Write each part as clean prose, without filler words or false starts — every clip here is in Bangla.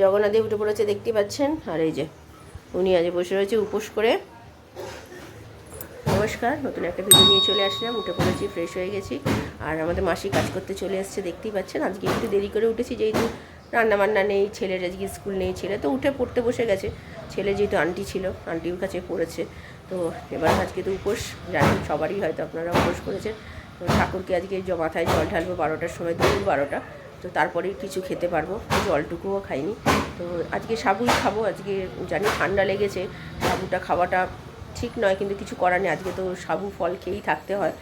জগন্নাথ দেব উঠে পড়েছে দেখতে পাচ্ছেন, আর এই যে উনি আজ বসে রয়েছে উপোস করে। নমস্কার, নতুন একটা ভিডিও নিয়ে চলে আসলাম। উঠে পড়েছি, ফ্রেশ হয়ে গেছি, আর আমাদের মাসি কাজ করতে চলে এসছে দেখতেই পাচ্ছেন। আজকে একটু দেরি করে উঠেছি, যেহেতু রান্নাবান্না নেই, ছেলের আজকে স্কুল নেই, ছেলে তো উঠে পড়তে বসে গেছে। ছেলে যেহেতু আন্টি ছিল, আন্টির কাছে পড়েছে, তো এবার আজকে তো উপোস, জানেন সবারই হয়তো আপনারা উপোস করেছেন। তো ঠাকুরকে আজকে মাথায় জল ঢালবো 12টার সময়, দুপুর 12টা, তো তারপরেই কিছু খেতে পারবো, জলটুকুও খাইনি। তো আজকে সাবুই খাবো। আজকে জানি ঠান্ডা লেগেছে, সাবুটা খাওয়াটা ঠিক নয়, কিন্তু কিছু করার নেই, আজকে তো সাবু ফল খেয়েই থাকতে হয়,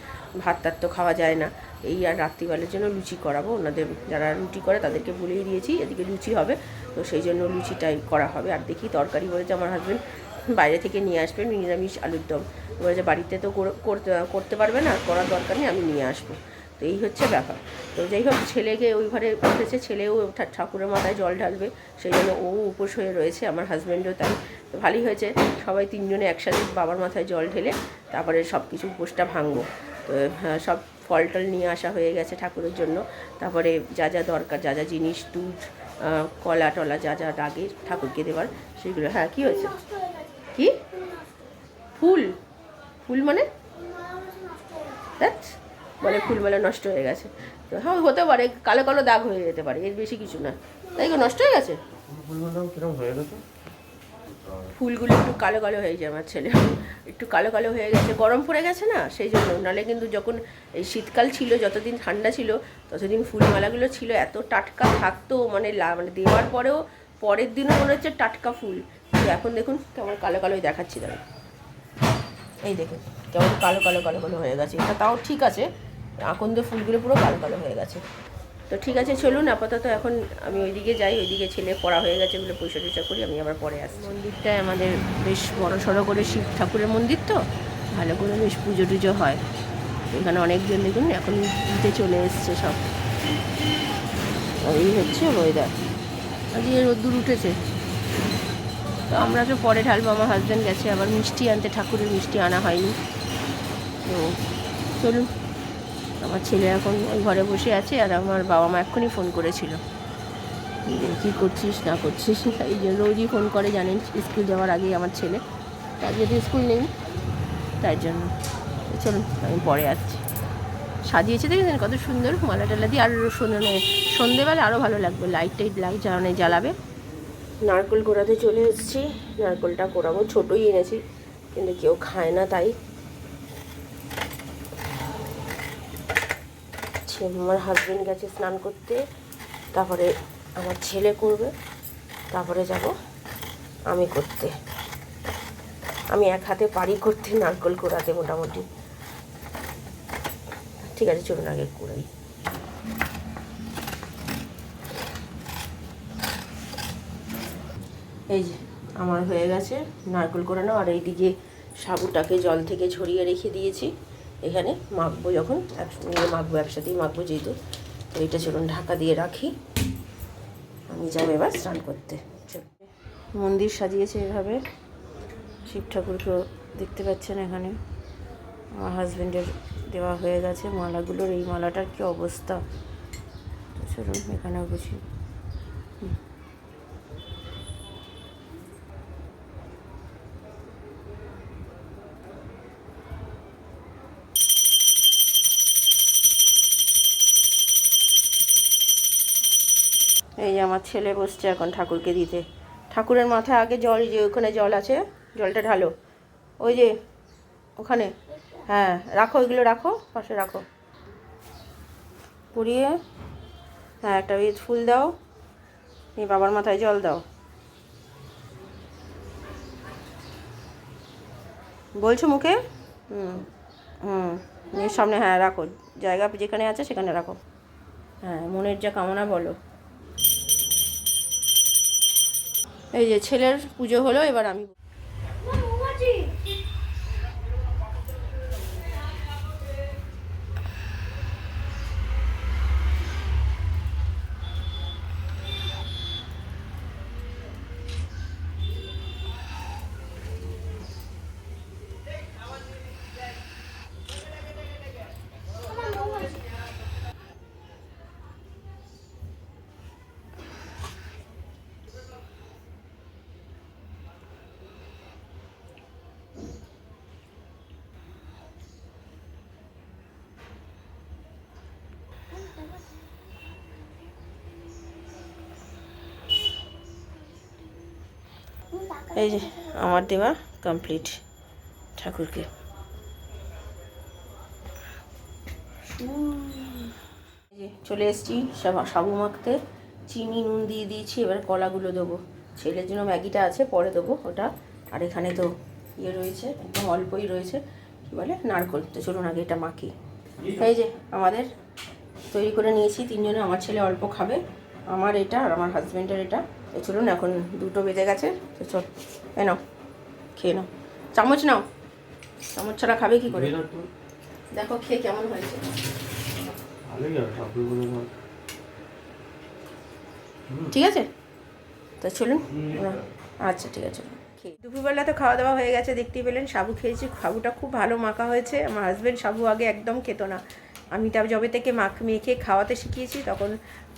ভাত টাত তো খাওয়া যায় না। এই আর রাত্রিবেলার জন্য লুচি করাবো, ওনাদের যারা রুটি করে তাদেরকে বলেই দিয়েছি এদিকে লুচি হবে, তো সেই জন্য লুচিটাই করা হবে। আর দেখি তরকারি বলেছে আমার হাজব্যান্ড বাইরে থেকে নিয়ে আসবেন নিরামিষ আলুর দম, বলেছে বাড়িতে তো করতে পারবে না, করার দরকার নেই, আমি নিয়ে আসবো। তো এই হচ্ছে ব্যাপার। তো যাই হোক, ছেলেকে ওই ঘরে উঠেছে, ছেলেও ঠাকুরের মাথায় জল ঢালবে, সেই জন্য ও উপোস হয়ে রয়েছে, আমার হাজব্যান্ডও তাই। তো ভালোই হয়েছে, সবাই তিনজনে একসাথে বাবার মাথায় জল ঢেলে তারপরে সব কিছু উপোসটা ভাঙবো। তো সব ফল টল নিয়ে আসা হয়ে গেছে ঠাকুরের জন্য, তারপরে যা যা দরকার, যা যা জিনিস, দুধ, কলা টলা যা যা লাগে ঠাকুরকে দেওয়ার, সেগুলো। হ্যাঁ, কী হয়েছে? কি ফুল? ফুল মানে দ্যাট মানে ফুলমালা নষ্ট হয়ে গেছে? তো হ্যাঁ, হতে পারে, কালো কালো দাগ হয়ে যেতে পারে, এর বেশি কিছু না। তাই নষ্ট হয়ে গেছে ফুলগুলো, একটু কালো কালো হয়ে যায় আমার ছেলে, একটু কালো কালো হয়ে গেছে, গরম পড়ে গেছে না সেই জন্য। নাহলে কিন্তু যখন এই শীতকাল ছিল, যতদিন ঠান্ডা ছিল ততদিন ফুলমালাগুলো ছিল এত টাটকা থাকতো, মানে মানে দেওয়ার পরেও পরের দিনও মনে হচ্ছে টাটকা ফুল। তো এখন দেখুন কেমন কালো কালোই দেখাচ্ছি, দাঁড়া, এই দেখুন কেমন কালো কালো কালো কালো হয়ে গেছে। এটা তাও ঠিক আছে, আকন্দ ফুলগুলো পুরো কালো কালো হয়ে গেছে। তো ঠিক আছে, চলুন আপাতত এখন আমি ওইদিকে যাই, ওইদিকে ছেলে পড়া হয়ে গেছে বলে পয়সা টয়সা করি, আমি আবার পরে আসছি। মন্দিরটায় আমাদের বেশ বড় সড়ো করে শিব ঠাকুরের মন্দির, তো ভালো করে বেশ পুজো টুজো হয় এখানে। অনেকজন দেখুন এখন দিতে চলে এসছে সব। এই হচ্ছে ওয়েদার, আজকে রোদ্দুর উঠেছে। তো আমরা তো পরে ঢালবো, আমার হাজব্যান্ড গেছে আবার মিষ্টি আনতে, ঠাকুরের মিষ্টি আনা হয়নি। তো চলুন, আমার ছেলে এখন ওই ঘরে বসে আছে, আর আমার বাবা মা এক্ষুনি ফোন করেছিল কী করছিস না করছিস, এই যে রোজই ফোন করে জানেন স্কুল যাওয়ার আগেই আমার ছেলে, আজকে তো স্কুল নেই তাই জন্য। চলুন আমি পরে আসছি। সাজিয়েছে দেখেছেন কত সুন্দর মালা টালা দিয়ে, আর সন্ধেবেলা আরও ভালো লাগবে, লাইট টাইট জ্বালাবে। নারকেল কোড়াতে চলে এসেছি, নারকেলটা কোড়াবো, ছোটোই এনেছি কিন্তু কেউ খায় না, তাই আমার হাজব্যান্ড গেছে স্নান করতে, তারপরে আমার ছেলে করবে, তারপরে যাব আমি করতে। আমি এক হাতে পারি করতে নারকেল কোড়াতে মোটামুটি। ঠিক আছে, চলুন আগে কোড়াই। এই যে আমার হয়ে গেছে নারকেল কোড়ানো, আর এইদিকে সাবুটাকে জল থেকে ঝরিয়ে রেখে দিয়েছি, এখানে মাখবো যখন মাখবো, একসাথেই মাখবো যেহেতু। তো এইটা চলুন ঢাকা দিয়ে রাখি, আমি যাবো এবার স্নান করতে। মন্দির সাজিয়েছে এভাবে, শিব ঠাকুরকেও দেখতে পাচ্ছেন এখানে। আমার হাজব্যান্ডের দেওয়া হয়ে গেছে মালাগুলোর, এই মালাটার কী অবস্থা, চলুন এখানেও বুঝি। এই যে আমার ছেলে বসছে এখন ঠাকুরকে দিতে, ঠাকুরের মাথায় আগে জল, যে ওখানে জল আছে জলটা ঢালো, ওই যে ওখানে, হ্যাঁ রাখো, ওইগুলো রাখো, পাশে রাখো, পুড়িয়ে। হ্যাঁ, একটা ফুল দাও, এই বাবার মাথায় জল দাও, বলছো মুখে। হুম হুম, এর সামনে, হ্যাঁ রাখো, জায়গা যেখানে আছে সেখানে রাখো, হ্যাঁ মনের যা কামনা বলো। এই যে ছেলের পুজো হলো, এবার আমি এই যে আমার দেওয়া কমপ্লিট ঠাকুরকে। চলে এসেছি সাবু মাখতে, চিনি নুন দিয়ে দিয়েছি, এবার কলাগুলো দেবো। ছেলের জন্য ম্যাগিটা আছে, পরে দেবো ওটা। আর এখানে তো ইয়ে রয়েছে, একদম অল্পই রয়েছে, কী বলে, নারকোল। তো চলুন আগে এটা মাখি। এই যে আমাদের তৈরি করে নিয়েছি তিনজনে, আমার ছেলে অল্প খাবে, আমার এটা আর আমার হাজব্যান্ডের এটা। তো চলুন, এখন 2টো বেজে গেছে, তো চল নাও খেয়ে নাও। চামচ নাও, চামচ ছাড়া খাবে কি করে? দেখো খেয়ে কেমন হয়েছে। ঠিক আছে, তো চলুন। আচ্ছা ঠিক আছে। দুপুরবেলা তো খাওয়া দাওয়া হয়ে গেছে, দেখতেই পেলেন সাবু খেয়েছি। সাবুটা খুব ভালো মাখা হয়েছে। আমার হাজব্যান্ড সাবু আগে একদম খেত না, আমি তা যবে থেকে মেখে খাওয়াতে শিখিয়েছি তখন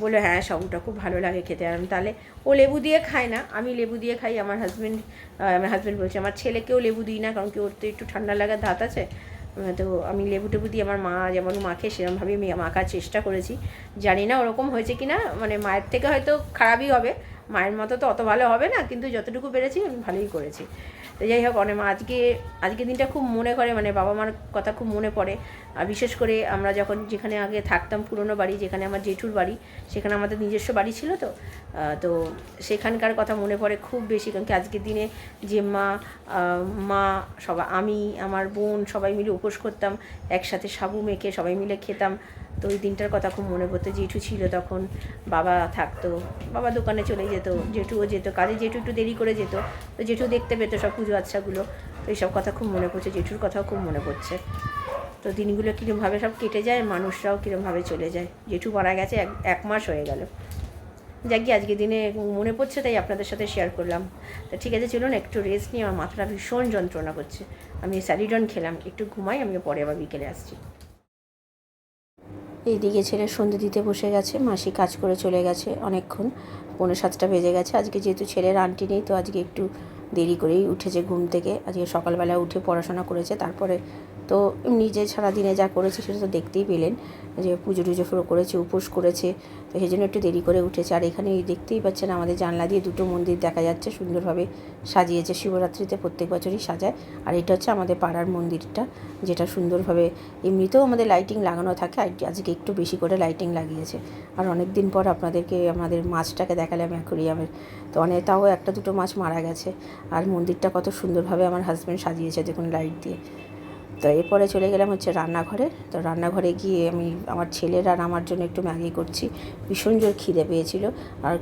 বলে হ্যাঁ সাবুটা খুব ভালো লাগে খেতে। আর তাহলে ও লেবু দিয়ে খায় না, আমি লেবু দিয়ে খাই। আমার হাজব্যান্ড বলছে আমার ছেলেকেও লেবু দিই না, কারণ কি ওর তো একটু ঠান্ডা লাগার ধাত আছে। তো আমি লেবু টেবু দিয়ে আমার মা যেমন মাখে সেরকমভাবে আমি মাখার চেষ্টা করেছি। জানি না ওরকম হয়েছে কি না, মানে মায়ের থেকে হয়তো খারাপই হবে, মায়ের মতো তো অত ভালো হবে না, কিন্তু যতটুকু পেরেছি আমি ভালোই করেছি। তো যাই হোক, মা আজকে দিনটা খুব মনে করে, মানে বাবা মার কথা খুব মনে পড়ে। আর বিশেষ করে আমরা যখন যেখানে আগে থাকতাম, পুরনো বাড়ি যেখানে আমার জেঠুর বাড়ি, সেখানে আমাদের নিজস্ব বাড়ি ছিল। তো সেখানকার কথা মনে পড়ে খুব বেশি, কারণ কি আজকের দিনে যে মা সবাই, আমি আমার বোন সবাই মিলে উপোস করতাম, একসাথে সাবু মেখে সবাই মিলে খেতাম। তো ওই দিনটার কথা খুব মনে পড়তো। জেঠু ছিল তখন, বাবা থাকতো, বাবা দোকানে চলে যেত, জেঠুও যেত কাজে, জেঠু একটু দেরি করে যেত, তো জেঠু দেখতে পেতো সব পুজো আচ্ছাগুলো। তো এইসব কথা খুব মনে পড়ছে, জেঠুর কথাও খুব মনে পড়ছে। তো দিনগুলো কীরকমভাবে সব কেটে যায়, মানুষরাও কীরকমভাবে চলে যায়। জেঠু মারা গেছে 1 মাস হয়ে গেল। যাক গিয়ে আজকে দিনে মনে পড়ছে, তাই আপনাদের সাথে শেয়ার করলাম। তো ঠিক আছে, চলুন একটু রেস্ট নিয়ে, আমার মাথাটা ভীষণ যন্ত্রণা করছে। আমি স্যালিডন খেলাম, একটু ঘুমাই, আমি পরে আবার বিকেলে আসছি। এইদিকে ছেলে সন্ধে দিতে বসে গেছে, মাসি কাজ করে চলে গেছে অনেকক্ষণ, 6:45 বেজে গেছে। আজকে যেহেতু ছেলের আন্টি নেই, তো আজকে একটু দেরি করেই উঠেছে ঘুম থেকে। আজকে সকালবেলা উঠে পড়াশোনা করেছে, তারপরে তো নিজে সারাদিনে যা করেছে সেটা তো দেখতেই পেলেন, যে পুজো টুজো করেছে, উপোস করেছে, তো সেই জন্য একটু দেরি করে উঠেছে। আর এখানে দেখতেই পাচ্ছেন আমাদের জানলা দিয়ে 2টো মন্দির দেখা যাচ্ছে, সুন্দরভাবে সাজিয়েছে। শিবরাত্রিতে প্রত্যেক বছরই সাজায়। আর এটা হচ্ছে আমাদের পাড়ার মন্দিরটা, যেটা সুন্দরভাবে, এমনিতেও আমাদের লাইটিং লাগানো থাকে, আর আজকে একটু বেশি করে লাইটিং লাগিয়েছে। আর অনেক দিন পর আপনাদেরকে আমাদের মাছটাকে দেখালাম অ্যাকোরিয়ামের, তো তাও 1-2টো মাছ মারা গেছে। আর মন্দিরটা কত সুন্দরভাবে আমার হাজব্যান্ড সাজিয়েছে দেখুন লাইট দিয়ে। তো এরপরে চলে গেলাম হচ্ছে রান্নাঘরে। তো রান্নাঘরে গিয়ে আমি আমার ছেলের আর আমার জন্য একটু ম্যাগি করছি, ভীষণ জোর খিদে পেয়েছিল। আর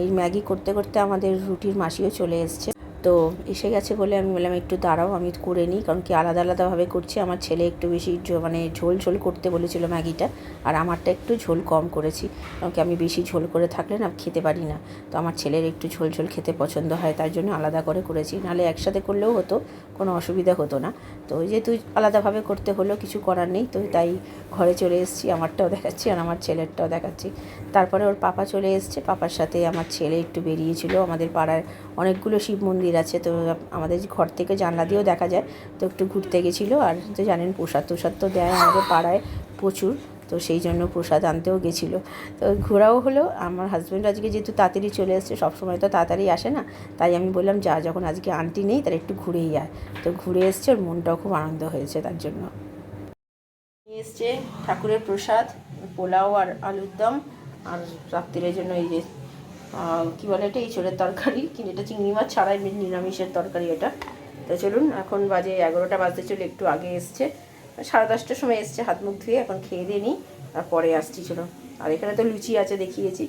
এই ম্যাগি করতে করতে আমাদের রুটির মাসিও চলে এসছে, তো এসে গেছে বলে আমি বললাম একটু দাঁড়াও, আমি করে নিই, কারণ কি আলাদা আলাদাভাবে করছি। আমার ছেলে একটু বেশি মানে ঝোল ঝোল করতে বলেছিল ম্যাগিটা, আর আমারটা একটু ঝোল কম করেছি, কারণ কি আমি বেশি ঝোল করে থাকলে না খেতে পারি না। তো আমার ছেলের একটু ঝোল ঝোল খেতে পছন্দ হয়, তার জন্য আলাদা করে করেছি, নাহলে একসাথে করলেও হতো, কোনো অসুবিধা হতো না। তো ওই যে তুই আলাদাভাবে করতে হলো, কিছু করার নেই। তো তাই ঘরে চলে এসেছি, আমারটাও দেখাচ্ছি আর আমার ছেলেরটাও দেখাচ্ছি। তারপরে ওর পাপা চলে এসছে, পাপার সাথে আমার ছেলে একটু বেরিয়েছিল। আমাদের পাড়ায় অনেকগুলো শিব মন্দির আছে, তো আমাদের ঘর থেকে জানলা দিয়েও দেখা যায়, তো একটু ঘুরতে গেছিলো। আর তো জানেন প্রসাদ তো দেয় আমাদের পাড়ায় প্রচুর, তো সেই জন্য প্রসাদ আনতেও গেছিলো। তো ঘোরাও হলো। আমার হাজব্যান্ড আজকে যেহেতু তাড়াতাড়ি চলে এসছে, সবসময় তো তাড়াতাড়ি আসে না, তাই আমি বললাম যা, যখন আজকে আন্টি নেই তাহলে একটু ঘুরেই আয়। তো ঘুরে এসছে, ওর মনটাও খুব আনন্দ হয়েছে তার জন্য। নিয়ে এসছে ঠাকুরের প্রসাদ, পোলাও আর আলুর দম, আর রাত্রির জন্য এই যে কী বলে এটা, ইঁচড়ের তরকারি, কিন্তু এটা চিংড়ি মাছ ছাড়াই নিরামিষের তরকারি এটা। তো চলুন, এখন বাজে 11টা বাজতে চলে, একটু আগে এসছে, 10:30টার সময় এসছে, হাত মুখ ধুয়ে এখন খেয়ে দিয়ে নিই, আর পরে আসছি চলুন। আর এখানে তো লুচি আছে দেখিয়েছি।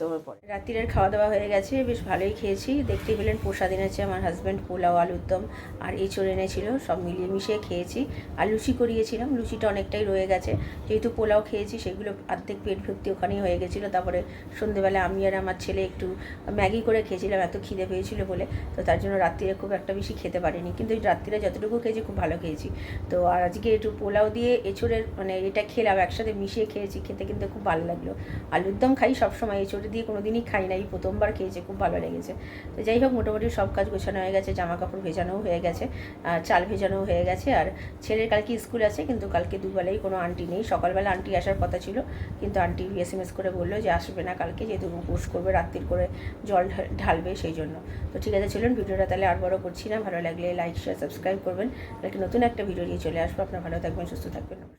তো পরে রাত্রিরের খাওয়া দাওয়া হয়ে গেছে, বেশ ভালোই খেয়েছি। দেখতে পেলেন প্রসাদ এনেছে আমার হাজব্যান্ড, পোলাও আলুর দম আর এঁচড় এনেছিল, সব মিলিয়ে মিশিয়ে খেয়েছি। আর লুচি করিয়েছিলাম, লুচিটা অনেকটাই রয়ে গেছে, যেহেতু পোলাও খেয়েছি সেগুলো অর্ধেক পেট ভর্তি ওখানেই হয়ে গেছিলো। তারপরে সন্ধ্যেবেলা আমি আর আমার ছেলে একটু ম্যাগি করে খেয়েছিলাম, এত খিদে পেয়েছিল বলে, তো তার জন্য রাত্রিরে খুব একটা বেশি খেতে পারিনি, কিন্তু রাত্রিরে যতটুকু খেয়েছি খুব ভালো খেয়েছি। তো আর আজকে একটু পোলাও দিয়ে এঁচড়ের মানে এটা খেলাম, একসাথে মিশিয়ে খেয়েছি, খেতে কিন্তু খুব ভালো লাগলো। আলুর দম খাই সবসময়, এঁচড় দিয়ে কোনো দিনই খাই না, এই প্রথমবার খেয়েছে, খুব ভালো লেগেছে। তো যাই হোক, মোটামুটি সব কাজ গোছানো হয়ে গেছে, জামা কাপড় ভেজানোও হয়ে গেছে, চাল ভেজানোও হয়ে গেছে। আর ছেলের কালকে স্কুল আছে, কিন্তু কালকে দুবেলাই কোনো আন্টি নেই। সকালবেলা আন্টি আসার কথা ছিল, কিন্তু আন্টি SMS করে বললো যে আসবে না কালকে, যেহেতু উপোস করবে, রাত্রির করে জল ঢালবে, সেই জন্য। তো ঠিক আছে, চলুন ভিডিওটা তাহলে আর বড় করছি না। ভালো লাগলে লাইক শেয়ার সাবস্ক্রাইব করবেন। কালকে নতুন একটা ভিডিও নিয়ে চলে আসবো। আপনারা ভালো থাকবেন, সুস্থ থাকবেন।